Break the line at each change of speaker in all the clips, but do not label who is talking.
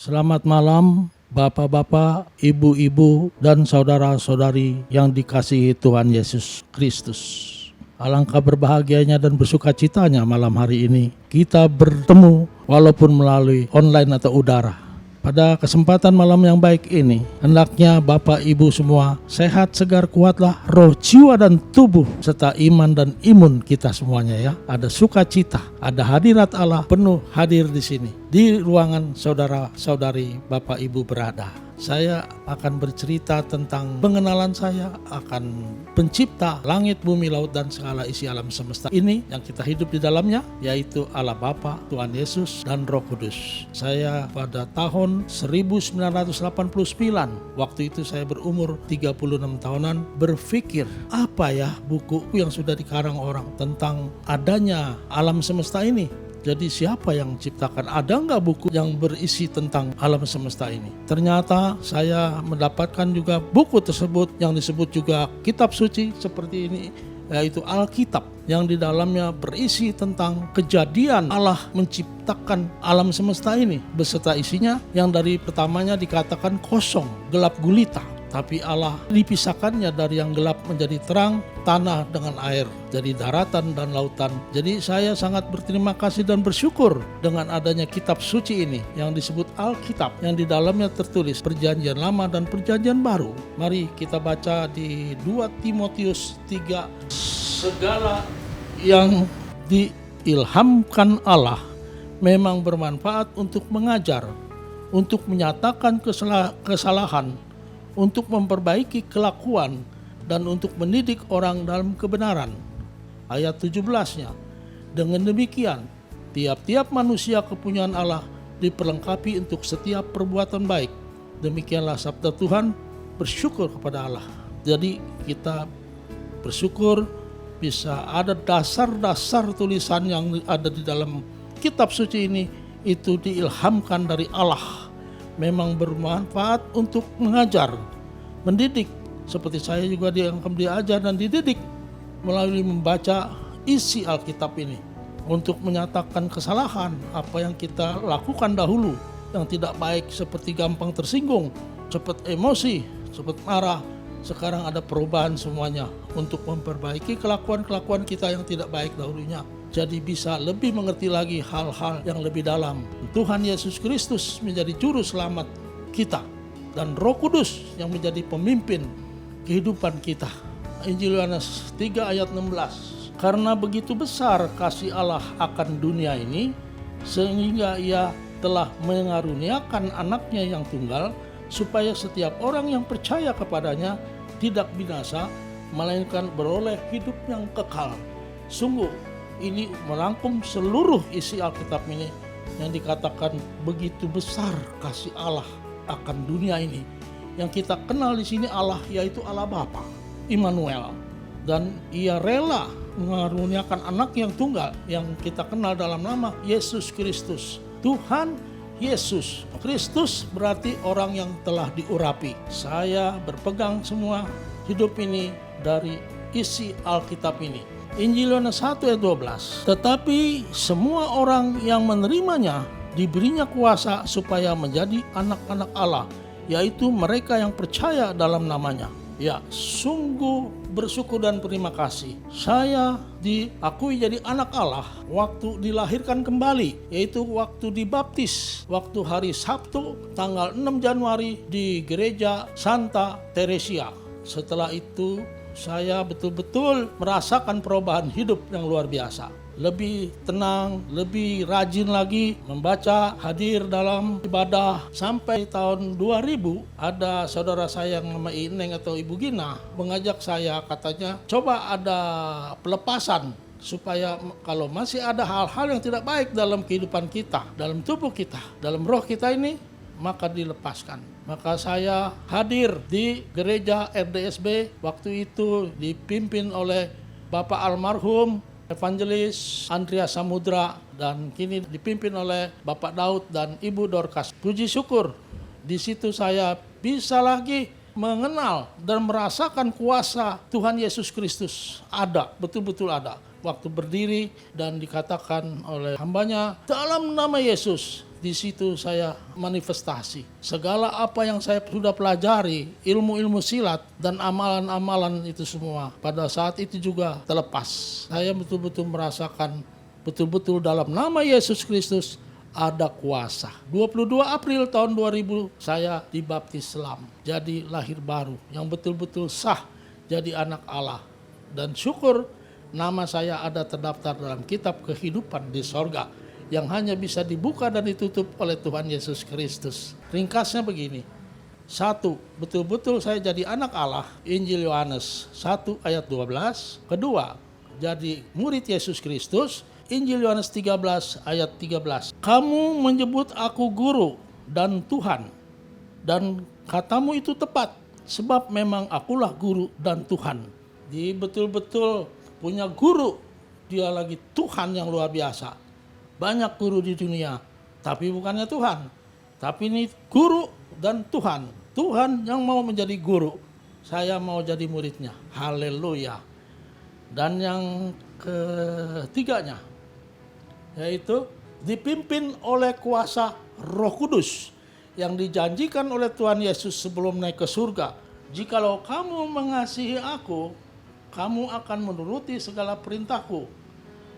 Selamat malam, Bapak-bapak, Ibu-ibu, dan saudara-saudari yang dikasihi Tuhan Yesus Kristus. Alangkah berbahagianya dan bersukacitanya malam hari ini kita bertemu walaupun melalui online atau udara. Pada kesempatan malam yang baik ini, hendaknya Bapak Ibu semua sehat, segar, kuatlah roh, jiwa, dan tubuh, serta iman dan imun kita semuanya ya. Ada sukacita, ada hadirat Allah penuh hadir di sini, di ruangan saudara-saudari Bapak Ibu berada. Saya akan bercerita tentang pengenalan saya akan pencipta langit, bumi, laut, dan segala isi alam semesta ini yang kita hidup di dalamnya, yaitu Allah Bapa, Tuhan Yesus, dan Roh Kudus. Saya pada tahun 1989, waktu itu saya berumur 36 tahunan, berpikir apa ya buku yang sudah dikarang orang tentang adanya alam semesta ini. Jadi siapa yang ciptakan? Ada nggak buku yang berisi tentang alam semesta ini? Ternyata saya mendapatkan juga buku tersebut yang disebut juga kitab suci seperti ini, yaitu Alkitab, yang di dalamnya berisi tentang kejadian Allah menciptakan alam semesta ini beserta isinya, yang dari pertamanya dikatakan kosong, gelap gulita. Tapi Allah dipisahkannya dari yang gelap menjadi terang, tanah dengan air, jadi daratan dan lautan. Jadi saya sangat berterima kasih dan bersyukur dengan adanya kitab suci ini yang disebut Alkitab, yang di dalamnya tertulis perjanjian lama dan perjanjian baru. Mari kita baca di 2 Timotius 3. Segala yang diilhamkan Allah memang bermanfaat untuk mengajar, untuk menyatakan kesalahan, untuk memperbaiki kelakuan, dan untuk mendidik orang dalam kebenaran. Ayat 17-nya, dengan demikian tiap-tiap manusia kepunyaan Allah diperlengkapi untuk setiap perbuatan baik. Demikianlah sabda Tuhan, bersyukur kepada Allah. Jadi kita bersyukur bisa ada dasar-dasar tulisan yang ada di dalam kitab suci ini, itu diilhamkan dari Allah, memang bermanfaat untuk mengajar, mendidik. Seperti saya juga akan diajar dan dididik melalui membaca isi Alkitab ini, untuk menyatakan kesalahan apa yang kita lakukan dahulu yang tidak baik, seperti gampang tersinggung, cepat emosi, cepat marah. Sekarang ada perubahan semuanya untuk memperbaiki kelakuan-kelakuan kita yang tidak baik dahulunya. Jadi bisa lebih mengerti lagi hal-hal yang lebih dalam. Tuhan Yesus Kristus menjadi juru selamat kita, dan Roh Kudus yang menjadi pemimpin kehidupan kita. Injil Yohanes 3 ayat 16. Karena begitu besar kasih Allah akan dunia ini, sehingga Ia telah mengaruniakan anaknya yang tunggal, supaya setiap orang yang percaya kepadanya tidak binasa, melainkan beroleh hidup yang kekal. Sungguh ini merangkum seluruh isi Alkitab ini, yang dikatakan begitu besar kasih Allah akan dunia ini. Yang kita kenal di sini Allah, yaitu Allah Bapa, Immanuel, dan Ia rela mengaruniakan anak yang tunggal yang kita kenal dalam nama Yesus Kristus. Tuhan Yesus Kristus berarti orang yang telah diurapi. Saya berpegang semua hidup ini dari isi Alkitab ini. Injil Yohanes 1 ayat 12. Tetapi semua orang yang menerimanya diberinya kuasa supaya menjadi anak-anak Allah, yaitu mereka yang percaya dalam namanya. Ya, sungguh bersyukur dan terima kasih. Saya diakui jadi anak Allah waktu dilahirkan kembali, yaitu waktu dibaptis, waktu hari Sabtu tanggal 6 Januari di gereja Santa Teresia. Setelah itu saya betul-betul merasakan perubahan hidup yang luar biasa. Lebih tenang, lebih rajin lagi membaca, hadir dalam ibadah. Sampai tahun 2000 ada saudara saya yang nama Ineng atau Ibu Gina mengajak saya, katanya coba ada pelepasan, supaya kalau masih ada hal-hal yang tidak baik dalam kehidupan kita, dalam tubuh kita, dalam roh kita ini, maka dilepaskan. Maka saya hadir di gereja RDSB, waktu itu dipimpin oleh Bapak almarhum Evangelis Andreas Samudra, dan kini dipimpin oleh Bapak Daud dan Ibu Dorcas. Puji syukur, di situ saya bisa lagi mengenal dan merasakan kuasa Tuhan Yesus Kristus. Ada, betul-betul ada. Waktu berdiri dan dikatakan oleh hambanya, dalam nama Yesus Di situ saya manifestasi. Segala apa yang saya sudah pelajari, ilmu-ilmu silat dan amalan-amalan itu semua, pada saat itu juga terlepas. Saya betul-betul merasakan, betul-betul dalam nama Yesus Kristus ada kuasa. 22 April tahun 2000 saya dibaptis Islam. Jadi lahir baru yang betul-betul sah jadi anak Allah. Dan syukur nama saya ada terdaftar dalam kitab kehidupan di sorga yang hanya bisa dibuka dan ditutup oleh Tuhan Yesus Kristus. Ringkasnya begini. 1. Betul-betul saya jadi anak Allah. Injil Yohanes 1 ayat 12. Kedua, jadi murid Yesus Kristus. Injil Yohanes 13 ayat 13. Kamu menyebut aku guru dan Tuhan, dan katamu itu tepat, sebab memang akulah guru dan Tuhan. Dia betul-betul punya guru, dia lagi Tuhan yang luar biasa. Banyak guru di dunia, tapi bukannya Tuhan. Tapi ini guru dan Tuhan. Tuhan yang mau menjadi guru, saya mau jadi muridnya. Haleluya. Dan yang ketiganya, yaitu dipimpin oleh kuasa Roh Kudus yang dijanjikan oleh Tuhan Yesus sebelum naik ke surga. Jikalau kamu mengasihi aku, kamu akan menuruti segala perintahku.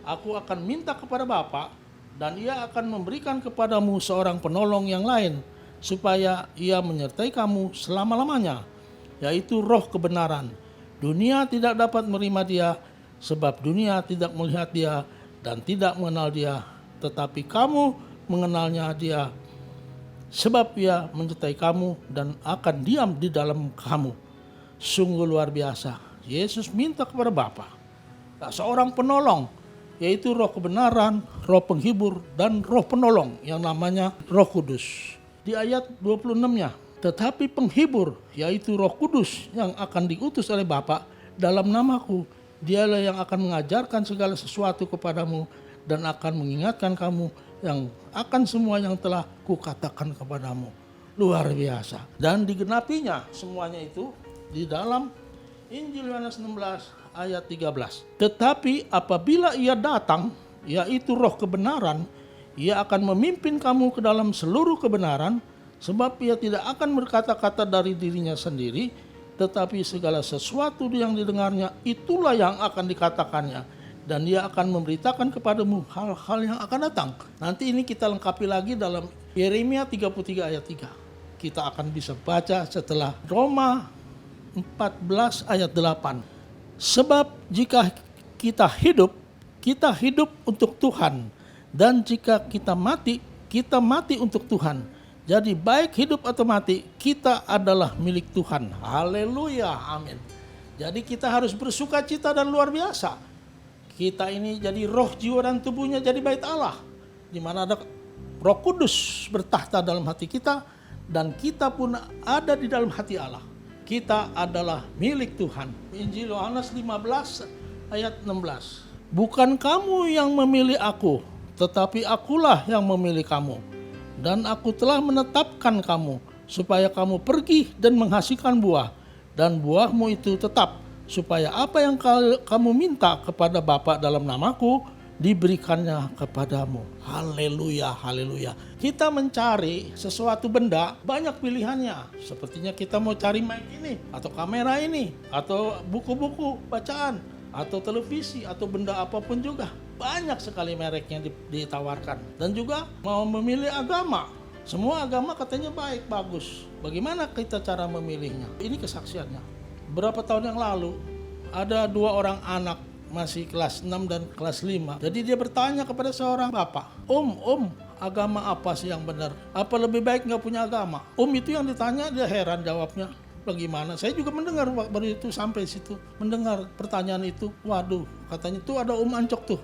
Aku akan minta kepada Bapa, dan ia akan memberikan kepadamu seorang penolong yang lain, supaya ia menyertai kamu selama-lamanya, yaitu Roh kebenaran. Dunia tidak dapat menerima dia, sebab dunia tidak melihat dia dan tidak mengenal dia, tetapi kamu mengenalnya dia, sebab ia menyertai kamu dan akan diam di dalam kamu. Sungguh luar biasa. Yesus minta kepada Bapa seorang penolong, yaitu Roh kebenaran, Roh penghibur, dan Roh penolong yang namanya Roh Kudus. Di ayat 26-nya, tetapi penghibur, yaitu Roh Kudus yang akan diutus oleh Bapa dalam namaku, dialah yang akan mengajarkan segala sesuatu kepadamu dan akan mengingatkan kamu yang akan semua yang telah kukatakan kepadamu. Luar biasa. Dan digenapinya semuanya itu di dalam Injil Yohanes 16 ayat 13. Tetapi apabila ia datang, yaitu Roh kebenaran, ia akan memimpin kamu ke dalam seluruh kebenaran, sebab ia tidak akan berkata-kata dari dirinya sendiri, tetapi segala sesuatu yang didengarnya itulah yang akan dikatakannya, dan dia akan memberitakan kepadamu hal-hal yang akan datang. Nanti ini kita lengkapi lagi dalam Yeremia 33 ayat 3. Kita akan bisa baca setelah Roma 14 ayat 8. Sebab jika kita hidup untuk Tuhan, dan jika kita mati untuk Tuhan. Jadi baik hidup atau mati, kita adalah milik Tuhan. Haleluya, amin. Jadi kita harus bersuka cita dan luar biasa. Kita ini jadi roh, jiwa, dan tubuhnya jadi bait Allah, di mana ada Roh Kudus bertahta dalam hati kita, dan kita pun ada di dalam hati Allah. Kita adalah milik Tuhan. Injil Yohanes 15 ayat 16. Bukan kamu yang memilih aku, tetapi akulah yang memilih kamu. Dan aku telah menetapkan kamu, supaya kamu pergi dan menghasilkan buah, dan buahmu itu tetap, supaya apa yang kamu minta kepada Bapa dalam namaku, diberikannya kepadamu. Haleluya, haleluya. Kita mencari sesuatu benda, banyak pilihannya. Sepertinya kita mau cari mic ini, atau kamera ini, atau buku-buku bacaan, atau televisi, atau benda apapun juga. Banyak sekali merek yang ditawarkan. Dan juga mau memilih agama. Semua agama katanya baik, bagus. Bagaimana kita cara memilihnya? Ini kesaksiannya. Berapa tahun yang lalu, ada 2 orang anak masih kelas 6 dan kelas 5. Jadi dia bertanya kepada seorang bapak, Om, agama apa sih yang benar? Apa lebih baik nggak punya agama? Itu yang ditanya, dia heran jawabnya. Bagaimana? Saya juga mendengar baru itu sampai situ. Mendengar pertanyaan itu. Waduh, katanya tuh ada Ancok tuh.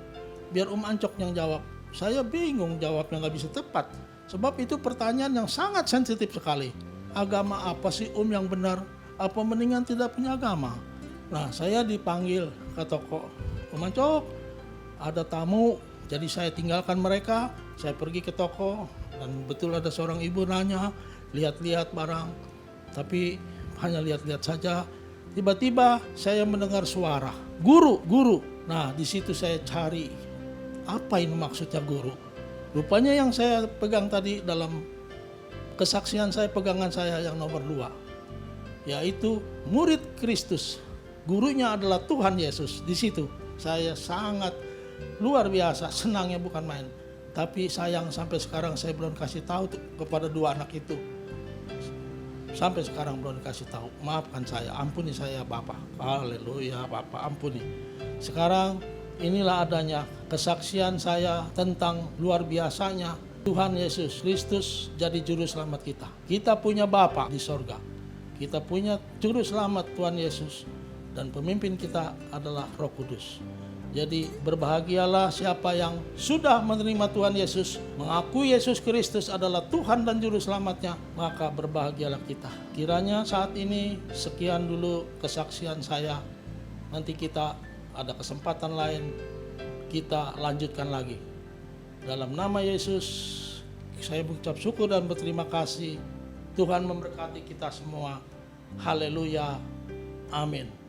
Biar Ancok yang jawab. Saya bingung jawabnya, nggak bisa tepat. Sebab itu pertanyaan yang sangat sensitif sekali. Agama apa sih yang benar? Apa mendingan tidak punya agama? Nah, saya dipanggil ke toko. Ancok, ada tamu. Jadi saya tinggalkan mereka. Saya pergi ke toko. Dan betul ada seorang ibu nanya. Lihat-lihat barang. Tapi hanya lihat-lihat saja. Tiba-tiba saya mendengar suara. Guru. Nah, di situ saya cari. Apa ini maksudnya guru? Rupanya yang saya pegang tadi dalam kesaksian saya, pegangan saya yang nomor 2, yaitu murid Kristus. Gurunya adalah Tuhan Yesus. Di situ saya sangat luar biasa senangnya, bukan main. Tapi sayang sampai sekarang saya belum kasih tahu kepada 2 anak itu. Sampai sekarang belum dikasih tahu. Maafkan saya, ampuni saya Bapak. Haleluya Bapak, ampuni. Sekarang inilah adanya kesaksian saya tentang luar biasanya Tuhan Yesus Kristus jadi juru selamat kita. Kita punya Bapa di sorga. Kita punya juru selamat Tuhan Yesus. Dan pemimpin kita adalah Roh Kudus. Jadi berbahagialah siapa yang sudah menerima Tuhan Yesus, mengakui Yesus Kristus adalah Tuhan dan Juru Selamatnya, maka berbahagialah kita. Kiranya saat ini sekian dulu kesaksian saya. Nanti kita ada kesempatan lain, kita lanjutkan lagi. Dalam nama Yesus, saya mengucap syukur dan berterima kasih. Tuhan memberkati kita semua. Haleluya. Amin.